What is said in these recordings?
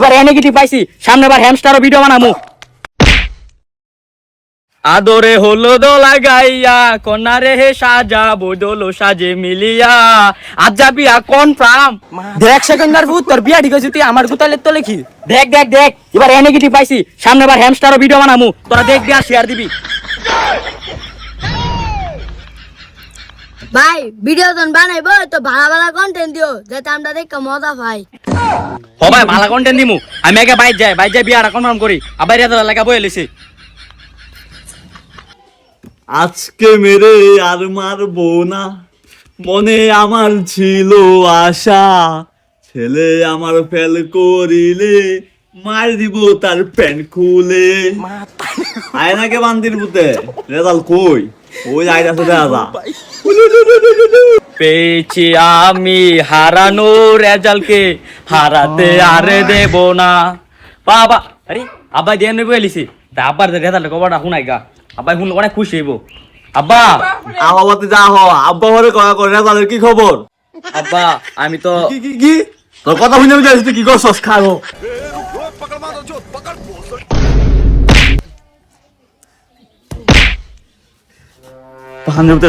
এবার এ নেগেটিভ পাইছি, সামনে বার হ্যামস্টারও ভিডিও বানামু। আদরে হলো দোলা গাইয়া কন্যারে হে সাজা বদলো সাজে মিলিয়া আজ যাবি কনফার্ম। দেখ সেকেন্ডার ভূত তোর বিয়া ঠিক আছে তুই আমার গুতালে তো লিখি। দেখ দেখ দেখ এবার এ নেগেটিভ পাইছি, সামনে বার হ্যামস্টারও ভিডিও বানামু, তোরা দেখবি আর শেয়ার দিবি। ভাই ভিডিও যখন বানাইবো তো ভালো ভালো কন্টেন্ট দিও যাতে আমরা দেখে মজা পাই। ও ভাই ভালো কন্টেন্ট দিমু, আমি আগে বাইর যাই বিয়াটা কনফার্ম করি, আবার এত লাগা বয়ে লিছি। আজকে মেরে আর মারবো না, মনে আমার ছিল আশা, ছেলে আমার ফেল করিলে মার দিব তার প্যান্ট খুলে। আয়নাকে বান্দির পুতে রেজাল্ট কই? ওই আইনাছে দাদা পেয়েছি আমি হারানো রেজাল্টকে, হারাতে আর দেব না বাবা। আরে আব্বা দিয়ে নেবো এলিছি, তা আব্বার রেজাল্ট কবাটা শুনাই গা, আব্বা শুনলে অনেক খুশি হইব। আব্বা আবাবাতে যা হ, আব্বা ঘরে কয়া করে রেজাল্টের কি খবর? আব্বা আমি তো কি কি কি তোর কথা শুনে আমি জানিস তুই কি করছস? খাবো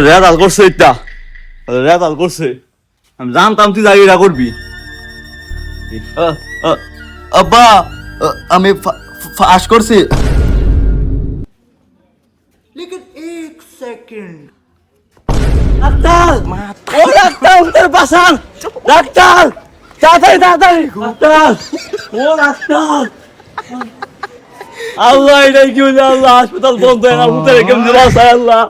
রেজাল্ট করছে, এটা রেজাল্ট করছে, আমি জানতাম তুই জায়গা করবি। আব্বা আমি ফাঁস করছি। ডাক্তার, ও ডাক্তার উঠে বাসান, ডাক্তার তাড়াতাড়ি তাড়াতাড়ি, ডাক্তার ও ডাক্তার। আল্লাহ এটাই কি হইলো? আল্লাহ হাসপাতাল বন্ধ হয়ে না, ভূতের কেমন বাসায় আল্লাহ,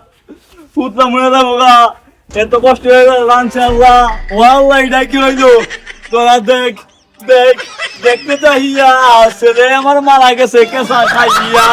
ভূতটা মরে যাবো গা, এত কষ্ট হয়ে গেল রানছে আল্লাহ। ও আল্লাহ এটাই কি হইলো? তোরা দেখ দেখ দেখতে চাহিয়া ছেলে আমার মারা গেছে কেসা খাইয়া।